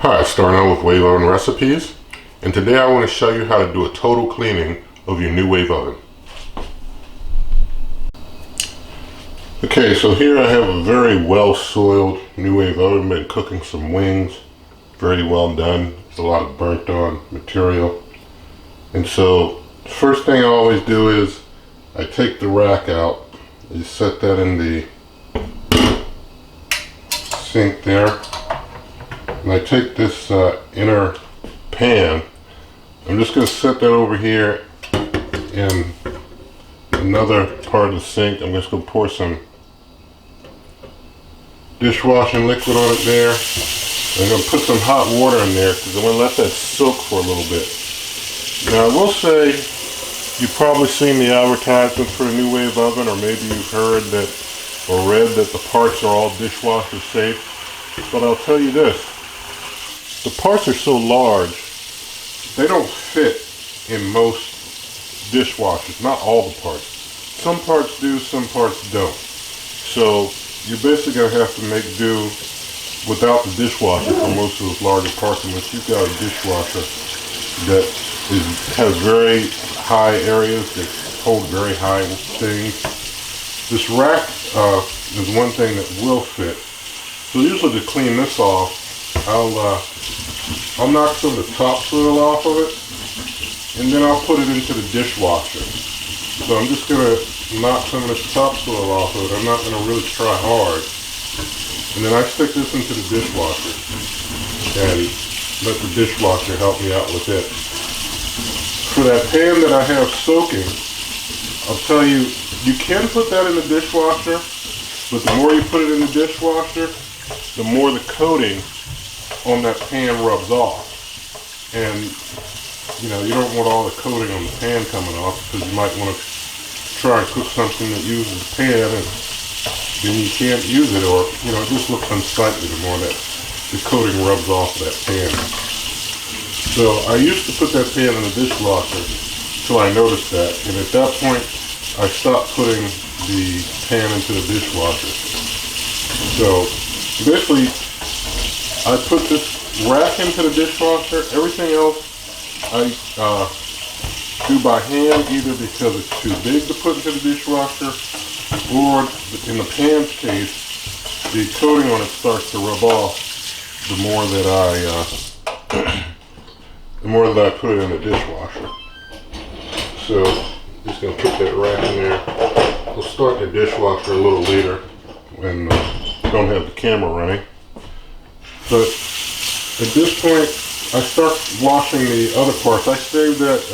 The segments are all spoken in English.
Hi, starting out with NuWave Oven recipes, and today I want to show you how to do a total cleaning of your NuWave Oven. Okay, so here I have a very well soiled NuWave Oven. Been cooking some wings, very well done. There's a lot of burnt on material, and so the first thing I always do is I take the rack out. You set that in the sink there. And I take this inner pan. I'm just going to set that over here in another part of the sink. I'm just going to pour some dishwashing liquid on it there. I'm going to put some hot water in there because I'm going to let that soak for a little bit. Now I will say, you've probably seen the advertisement for the NuWave Oven, or maybe you've heard that or read that the parts are all dishwasher safe. But I'll tell you this. The parts are so large, they don't fit in most dishwashers. Not all the parts. Some parts do, some parts don't. So you're basically going to have to make do without the dishwasher for most of those larger parts, unless you've got a dishwasher that has very high areas that hold very high things. This rack is one thing that will fit. So usually to clean this off, I'll knock some of the topsoil off of it, and then I'll put it into the dishwasher. So I'm just going to knock some of this topsoil off of it. I'm not going to really try hard. And then I stick this into the dishwasher and let the dishwasher help me out with it. For that pan that I have soaking, I'll tell you, you can put that in the dishwasher, but the more you put it in the dishwasher, the more the coating on that pan rubs off. And you know, you don't want all the coating on the pan coming off, because you might want to try and cook something that uses the pan and then you can't use it, or you know, it just looks unsightly the more that the coating rubs off that pan. So I used to put that pan in the dishwasher till I noticed that, and at that point I stopped putting the pan into the dishwasher. So basically I put this rack into the dishwasher. Everything else I do by hand, either because it's too big to put into the dishwasher, or in the pan's case, the coating on it starts to rub off the more that I put it in the dishwasher. So just gonna put that rack in there. We'll start the dishwasher a little later when don't have the camera running. But at this point, I start washing the other parts. I save that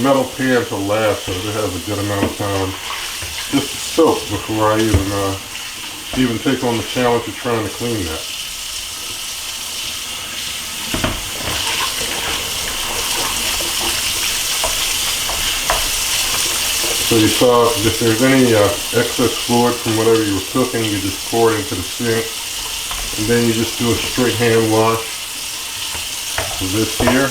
metal pan to last, so it has a good amount of time just to soak before I even take on the challenge of trying to clean that. So you saw, if there's any excess fluid from whatever you were cooking, you just pour it into the sink. And then you just do a straight hand wash of this here.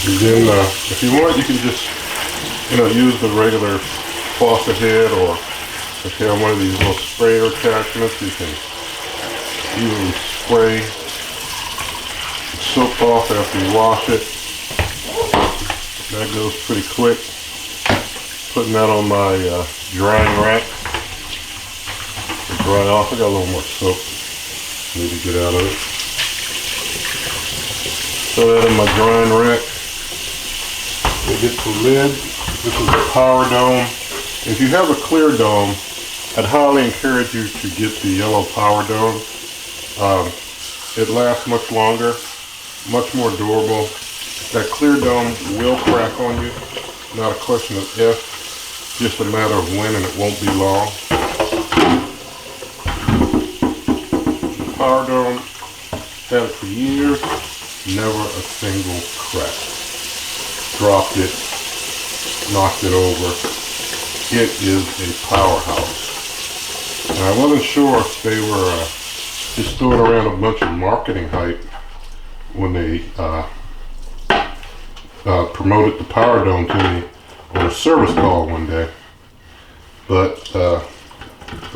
And then if you want, you can just, you know, use the regular faucet head, or if you have one of these little sprayer attachments, you can easily spray the soap off after you wash it. That goes pretty quick. Putting that on my drying rack to dry off. I got a little more soap need to get out of it. Throw that in my drying rack. We get the lid. This is a power dome. If you have a clear dome, I'd highly encourage you to get the yellow power dome. It lasts much longer, much more durable. That clear dome will crack on you. Not a question of if, just a matter of when, and it won't be long. The power dome, had it for years, never a single crack. Dropped it, knocked it over. It is a powerhouse. And I wasn't sure if they were just throwing around a bunch of marketing hype when they promoted the power dome to me on a service call one day. But the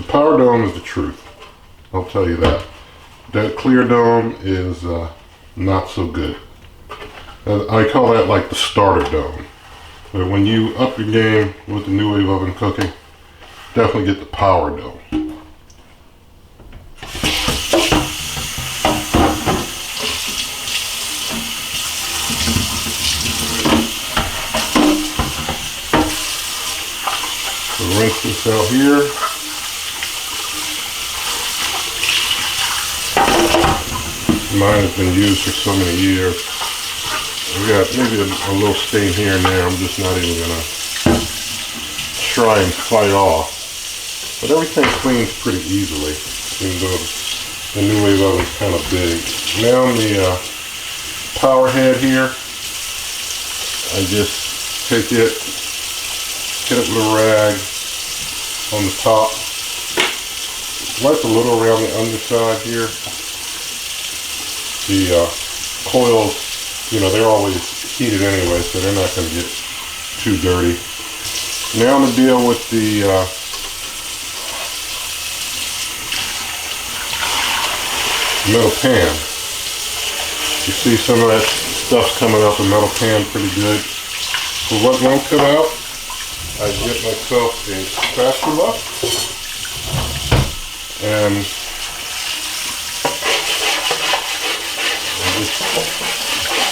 Power Dome is the truth. I'll tell you that. That clear dome is not so good. I call that like the starter dome. But when you up your game with the NuWave Oven cooking, definitely get the Power Dome. So rinse this out here. Mine has been used for so many years. We got maybe a little stain here and there. I'm just not even gonna try and fight off. But everything cleans pretty easily, even though the NuWave Oven's kind of big. Now on the power head here, I just take it, hit it with a rag on the top, wipe a little around the underside here. The coils, you know, they're always heated anyway, so they're not going to get too dirty. Now I'm going to deal with the metal pan. You see some of that stuff's coming out the metal pan pretty good. For what won't come out, I get myself a spatula and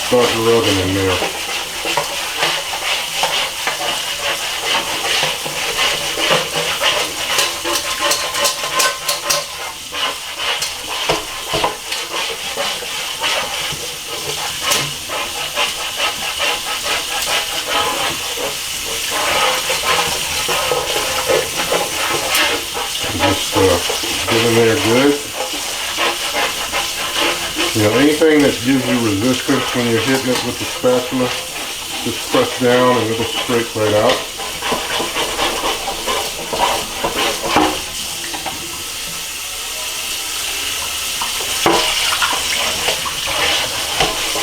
start rubbing in there. Just get in there good. You know, anything that gives you resistance when you're hitting it with the spatula, just press down and it'll scrape right out.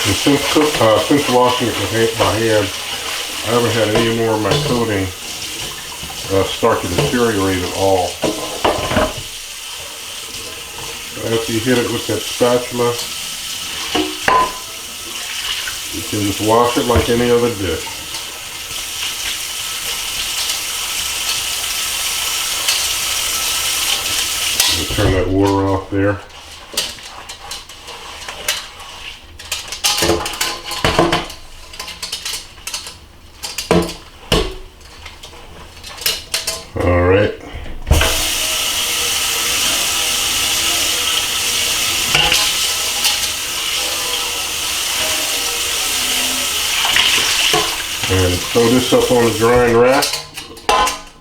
And since washing it by hand, I haven't had any more of my coating start to deteriorate at all. After you hit it with that spatula, you can just wash it like any other dish. Turn that water off there. All right. And throw this up on the drying rack.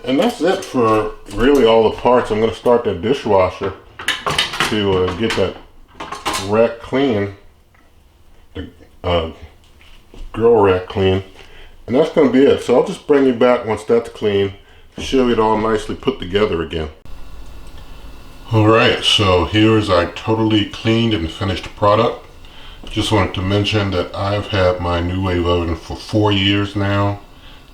And that's it for really all the parts. I'm going to start that dishwasher to get that rack clean, the grill rack clean. And that's going to be it. So I'll just bring you back once that's clean, show you it all nicely put together again. Alright, so here's our totally cleaned and finished product. Just wanted to mention that I've had my NuWave Oven for 4 years now.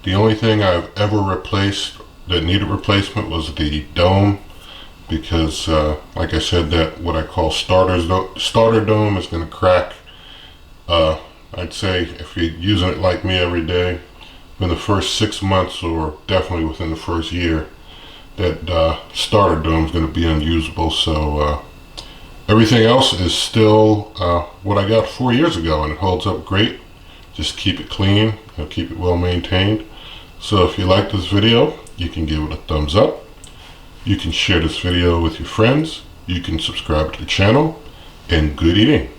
The only thing I've ever replaced that needed replacement was the dome, because like I said, that what I call starter dome is going to crack. I'd say if you're using it like me every day, in the first 6 months or definitely within the first year, that starter dome is going to be unusable. So everything else is still what I got 4 years ago, and it holds up great. Just keep it clean and keep it well maintained. So if you like this video, you can give it a thumbs up. You can share this video with your friends. You can subscribe to the channel, and good eating.